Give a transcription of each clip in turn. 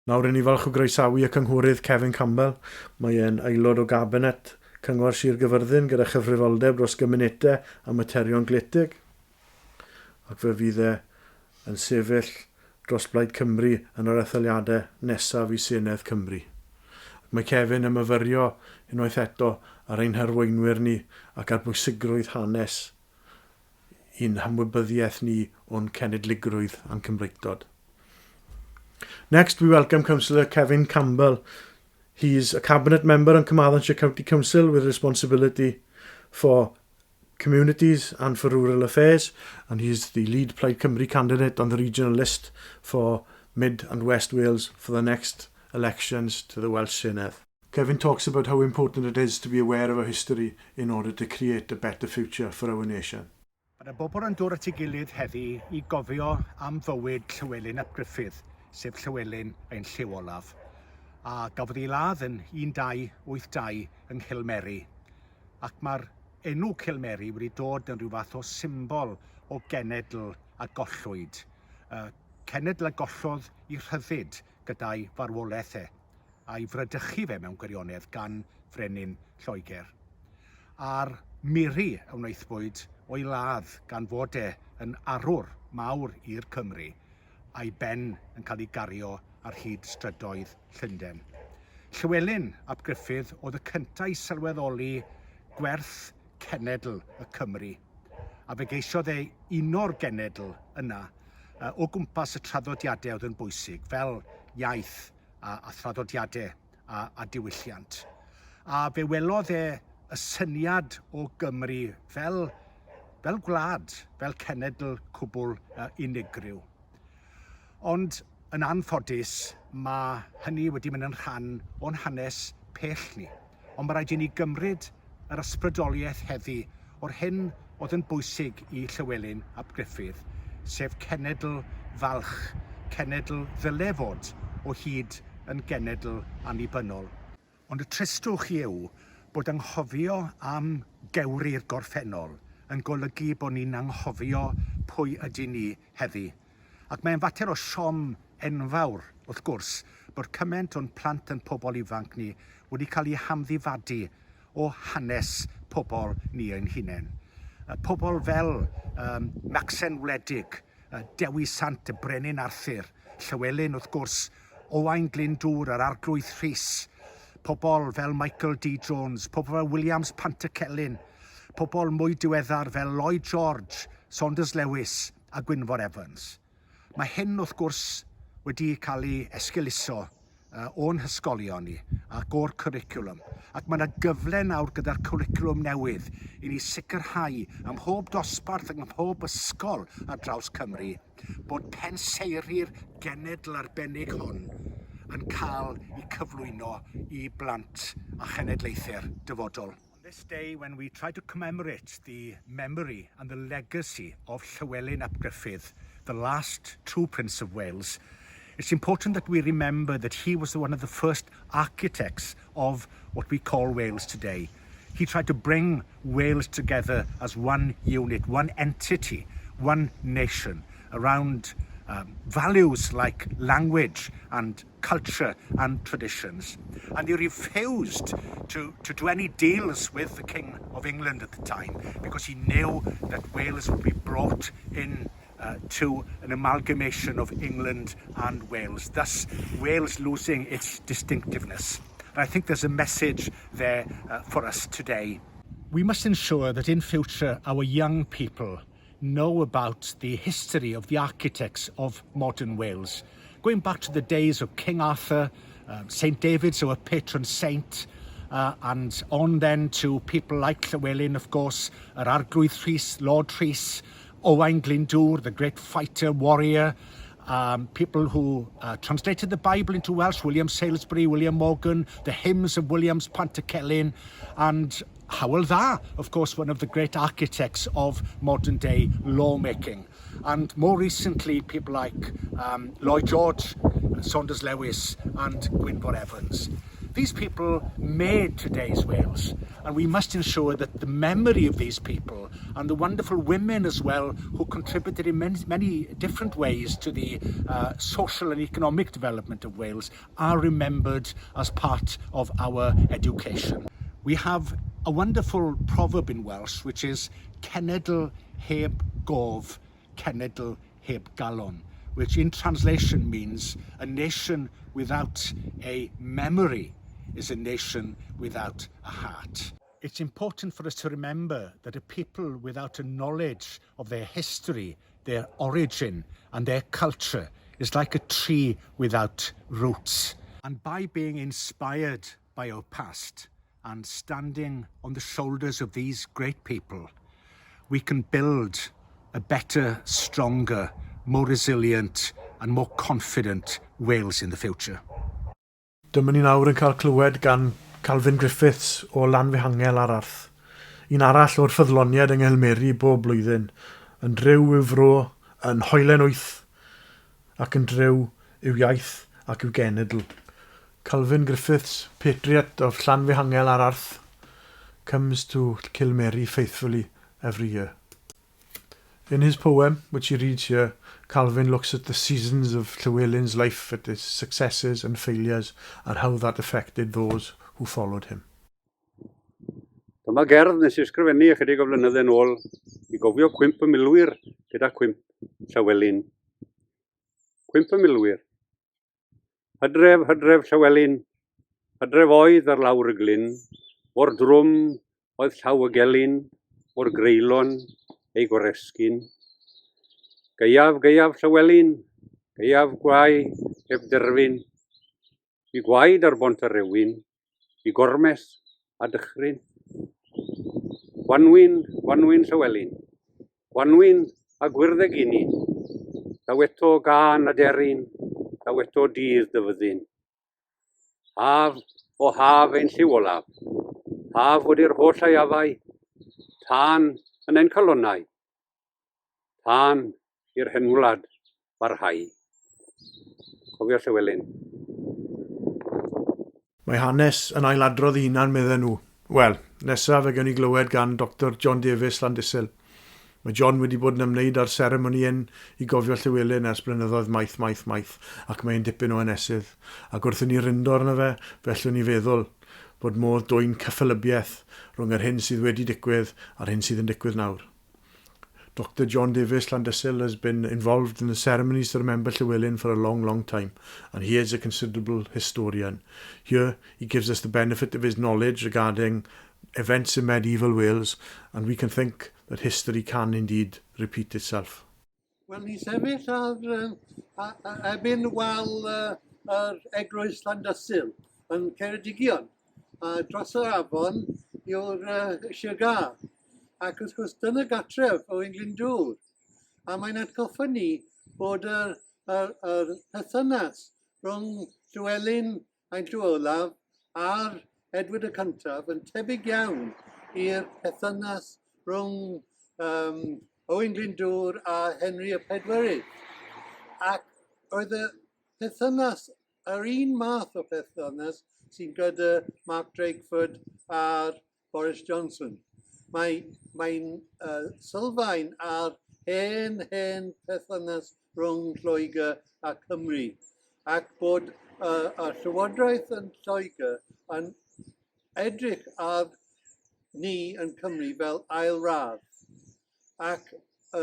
Nawr i ni falch o groesawu y cynghorydd Kevin Campbell. Mae e'n aelod o gabinet Cyngor Sir Gyfyrddin gyda chyfrifoldeb dros gymunedau a materion gletig. Ac fe fydd yn sefyll dros Blaid Cymru yn yr etholiadau nesaf i Senedd Cymru. Mae Kevin yn myfyrio unwaith eto ar ein harweinwyr ni ac ar bwysigrwydd hanes un hymwybyddiaeth ni o'n cenedligrwydd a'n Cymreictod. Next, we welcome Councillor Kevin Campbell. He's a cabinet member on Carmarthenshire County Council with responsibility for communities and for rural affairs, and he's the lead Plaid Cymru candidate on the regional list for Mid and West Wales for the next elections to the Welsh Senedd. Kevin talks about how important it is to be aware of our history in order to create a better future for our nation. Mae bobl yn dod at ei gilydd heddi i gofio am fywyd Llywelyn ap Gruffydd, sef Llywelyn ein lliw olaf. A gafodd ei ladd yn 1282 yng Nghilmeri. Ac mae'r enw Cilmeri wedi dod yn rhyw fath o symbol o genedl a gollwyd. Cenedl a gollodd i rhyddid gyda'i farwolaeth a'i frydychu fe mewn gwirionedd gan Brenin Lloegr. A'r miri a wnaethpwyd o'i ladd gan fod yn arwr mawr i'r Cymru a'i ben yn cael ei gario ar hyd strydoedd Llundain. Llywelyn ap Gruffydd oedd y cyntaf i sylweddoli gwerth cenedl y Cymru, a fe geisiodd uno'r genedl yna o gwmpas y traddodiadau oedd yn bwysig, fel iaith a thraddodiadau a diwylliant. A fe welodd y syniad o Gymru fel gwlad, fel cenedl cwbl unigryw. Ond yn anffodus, mae hynny wedi mynd yn rhan o'n hanes pell ni. Ond mae rhaid i ni gymryd yr ysbrydoliaeth heddi o'r hyn oedd yn bwysig i Llywelyn ap Gruffydd, sef cenedl falch, cenedl ddyle fod o hyd yn genedl annibynnol. Ond y tristwch yw bod anghofio am gewri'r gorffennol yn golygu bod ni'n anghofio pwy ydyn ni heddi. Ac mae'n fater o siom enfawr, wrth gwrs, bod cymaint o'n plant yn pobl ifanc ni wedi cael ei hamddifadu o hanes pobl ni ein hunain. Pobl fel Macsen Wledig, Dewi Sant, y Brenin Arthur, Llywelyn wrth gwrs, Owain Glyndŵr, yr Arglwydd Rhys, pobl fel Michael D. Jones, pobl fel Williams Pantycelyn, pobl mwy diweddar fel Lloyd George, Saunders Lewis a Gwynfor Evans. Mae hyn wrth gwrs wedi cael ei esgeuluso o'n hysgolion ni ac o'r cwricwlwm. Ac mae yna gyfle nawr gyda'r cwricwlwm newydd i ni sicrhau ym mhob dosbarth ac ym mhob ysgol ar draws Cymru bod penseiri'r genedl arbennig hon yn cael ei cyflwyno i blant a chenedlaethau'r dyfodol. On this day, when we try to commemorate the memory and the legacy of Llywelyn ap Gruffydd, the last true Prince of Wales, it's important that we remember that he was one of the first architects of what we call Wales today. He tried to bring Wales together as one unit, one entity, one nation, around values like language and culture and traditions. And he refused to do any deals with the King of England at the time because he knew that Wales would be brought in to an amalgamation of England and Wales, thus Wales losing its distinctiveness. And I think there's a message there for us today. We must ensure that in future our young people know about the history of the architects of modern Wales, going back to the days of King Arthur, St David's our patron saint, and on then to people like Llywelyn, of course, yr Arglwydd Rhys, Lord Rhys, Owain Glyndŵr, the great fighter, warrior, people who translated the Bible into Welsh, William Salisbury, William Morgan, the hymns of Williams Pantycelyn, and Hywel Dda, of course, one of the great architects of modern day lawmaking. And more recently, people like Lloyd George, Saunders Lewis and Gwynfor Evans. These people made today's Wales, and we must ensure that the memory of these people and the wonderful women as well who contributed in many different ways to the social and economic development of Wales are remembered as part of our education. We have a wonderful proverb in Welsh which is cenedl heb gof, cenedl heb galon, which in translation means a nation without a memory is a nation without a heart. It's important for us to remember that a people without a knowledge of their history, their origin and their culture is like a tree without roots. And by being inspired by our past and standing on the shoulders of these great people, we can build a better, stronger, more resilient and more confident Wales in the future. Dyma ni nawr yn cael clywed gan Calvin Griffiths o Lanfihangel ar Arth. Un arall o'r ffyddloniad yng Nghilmeri bob blwyddyn, yn driw i'w fro, yn hoelen wyth, ac yn driw i'w iaith ac i'w genedl. Calvin Griffiths, patriot of Llanfihangel ar Arth, comes to Cilmeri faithfully every year. In his poem, which he reads here, Calvin looks at the seasons of Llywelyn's life, at his successes and failures, and how that affected those who followed him. Dyma gerdd nes i ysgrifennu ychydig o flynyddoedd yn ôl i gofio cwymp y milwyr gyda cwymp Llywelyn. Cwymp y milwyr. Hydref, hydref Llywelyn, hydref oedd ar lawr y glyn, o'r drwm oedd llaw y gelyn, o'r greulon ei goresgyn. Gaiaf, gaiaf Llywelyn, gaiaf gwai heb derfyn, i gwaed ar bont y rewyn, i gormes a dychryn. Gwanwyn, gwanwyn Llywelyn, gwanwyn a gwyrddeg unyn, daweto gan a deryn, daweto dydd dyfyddyn. Haf o haf ein lliw olaf, haf wedi'r holl aiafau, tân yn ein calonnau, tân i'r henwlad barhau. Cofio Llywelyn. Mae hanes yn ailadrodd ei hunan medden nhw. Wel, nesaf fe gen i glywed gan Dr John Davies Llandysil. Mae John wedi bod yn ymwneud â'r seremoni hyn i gofio Llywelyn ers blynyddoedd maith, ac mae'n dipyn o hanesydd. Ac wrth i ni rindo arno fe, fellwn ni feddwl bod modd dwy'n cyffelybiaeth rhwng yr hyn sydd wedi digwydd a'r hyn sydd yn digwydd nawr. Dr John Davies Llandysil has been involved in the ceremonies to remember Llywelyn for a long, long time, and he is a considerable historian. Here, he gives us the benefit of his knowledge regarding events in medieval Wales, and we can think that history can indeed repeat itself. Wel, ni sefyll ar ebyn wal yr eglwys Llandysil yn Ceredigion, a dros yr afon yw'r Siagar. Ac wrth gwrs, dyna gatref o Glyndŵr. A mae'n atgoffa ni bod yr perthynas rhwng Llywelyn a'n Llw Olaf a'r Edward y Cyntaf yn tebyg iawn i'r perthynas rhwng Owain Glyndŵr a Henry y Pedwerydd. Ac oedd y perthynas, yr un math o perthynas sy'n gyda Mark Drakeford a'r Boris Johnson. Mae'n sylfaen ar hen perthynas rhwng Lloegr a Cymru, ac bod y Llywodraeth yn Lloegr yn edrych ar ni yn Cymru fel ail radd, ac y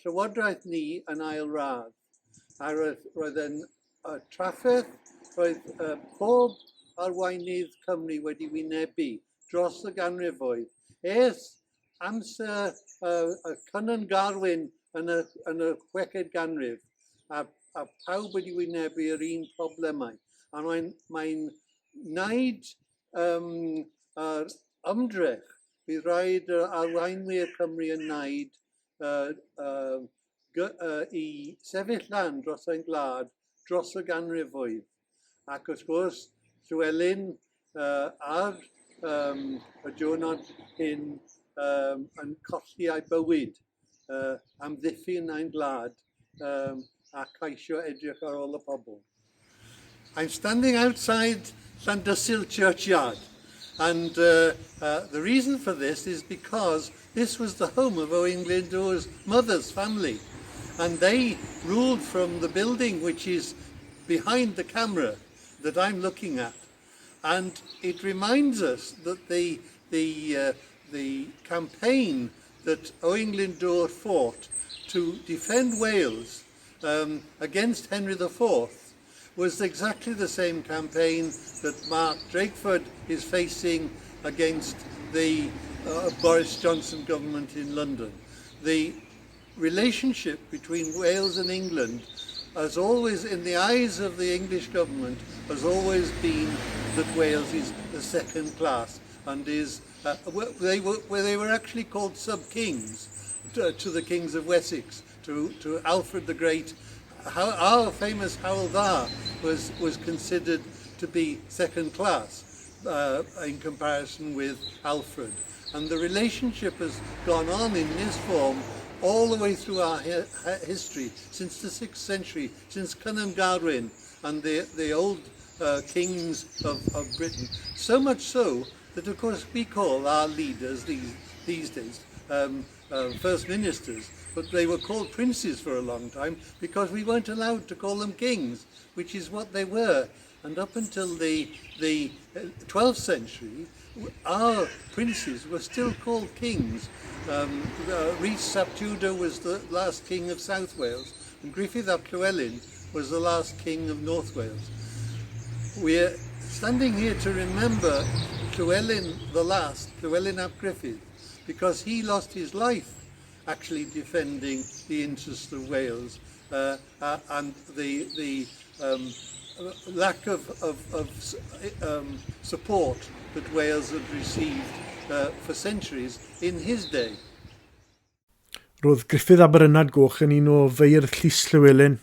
Llywodraeth ni yn ail radd. A roedd yn trafferth, roedd pob arweinydd Cymru wedi wynebu dros y ganrifoedd. Amser y Cynon Garwyn yn y 6eg ganrif, a pawb wedi wynebu yr un problemau. A mae'n wneud ymdrech, bydd rhaid yr arweinwyr Cymru yn wneud i sefyll lan dros ein gwlad dros y ganrifoedd. Ac wrth gwrs, Llywelyn ar y diwrnod hyn yn colli ei bywyd, amddiffyn ein gwlad a ceisio edrych ar ôl y pobl. I'm standing outside Llandersil churchyard. And the reason for this is because this was the home of Owain Glyndwr's mother's family. And they ruled from the building which is behind the camera that I'm looking at. And it reminds us that the campaign that Owain Glyndwr fought to defend Wales against Henry IV was exactly the same campaign that Mark Drakeford is facing against the Boris Johnson government in London. The relationship between Wales and England has always, in the eyes of the English government, has always been that Wales is the second class and is, they were actually called sub-kings to the kings of Wessex, to Alfred the Great. Our famous Hywel was considered to be second class in comparison with Alfred. And the relationship has gone on in this form all the way through our history, since the 6th century, since Cynan Garwyn and the old kings of Britain. So much so that, of course, we call our leaders these days first ministers, but they were called princes for a long time because we weren't allowed to call them kings, which is what they were. And up until the 12th century, our princes were still called kings. Rhys ap Tudor was the last king of South Wales, and Gruffydd ap Llywelyn was the last king of North Wales. We're standing here to remember Llywelyn the last, Llywelyn ap Gruffydd, because he lost his life actually defending the interests of Wales and the lack of support that Wales had received for centuries in his day. Roedd Gruffydd Aberynad Goch yn un o feirdd Llys Llywelyn.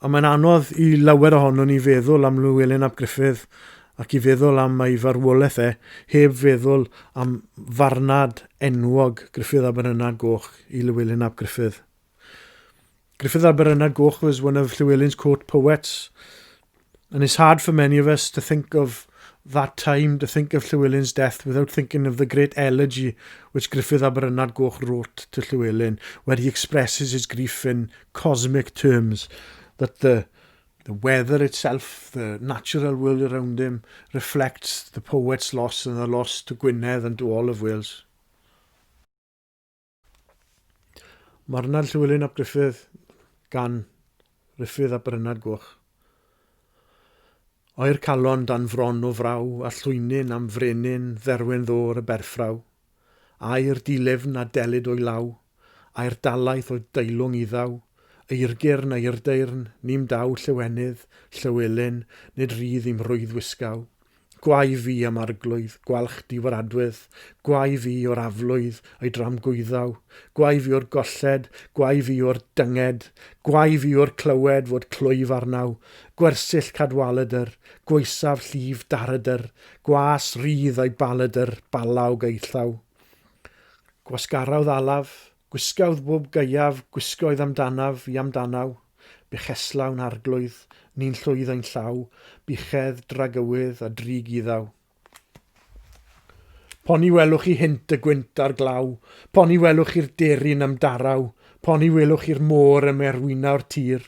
A mae'n anodd i lawer ohonon ni feddwl am Llywelyn ap Gruffydd ac i feddwl am ei farwolaeth heb feddwl am farnad enwog Gruffydd Aberynad Goch i Llywelyn ap Gruffydd. Gruffydd Aberynad Goch was one of Llywelyn's court poets, and it's hard for many of us to think of that time, to think of Llywelyn's death without thinking of the great elegy which Gruffydd Aberynad Goch wrote to Llywelyn, where he expresses his grief in cosmic terms, that the weather itself, the natural world around him, reflects the poet's loss and the loss to Gwynedd and to all of Wales. Marnad Llywelyn ap Gruffydd gan Gruffydd Aberynad Goch. Oer calon dan fron o fraw, a llwynyn am frenin, dderwen ddôr y berffraw. Air dilefn a delyd o'i law, a'r dalaeth o dailwng iddaw. Eirgyrn a irdeirn, nim daw Llywenydd, Llywelyn, nid rydd i'm rwydd wisgaw. Gwai fi am arglwydd, gwalch diwaradwydd, gwai fi o'r aflwydd a'i dramgwyddaw, gwai fi o'r golled, gwai fi o'r dynged, gwai fi o'r clywed fod clwyf arnaw, gwersyll cadwaladr, gweisaf llif daradr, gwas rydd a'i baladr, balawg a'i llaw. Gwasgarawdd alaf, gwisgawdd bob gaiaf, gwisgoedd amdanaf i amdanaw, becheslawn arglwydd, ni'n llwydd ein llaw, bichedd, dragywydd a drig iddaw. Poni welwch i hint y gwynt ar glaw, poni welwch i'r deryn am daraw, poni welwch i'r môr ym merwynaw'r tir,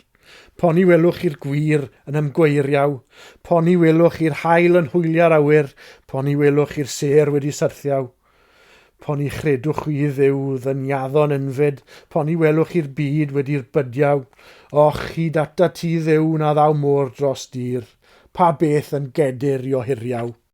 poni welwch i'r gwir yn ymgweiriaw, poni welwch i'r haul yn hwyliau'r awyr, poni welwch i'r ser wedi syrthiaw. Poni chredwch i ddew ddyniaddon enfyd, poni welwch i'r byd wedi'r bydiaw. Och, hyd ata ti ddew na ddaw môr dros dir, pa beth yn gedur i ohiriaw.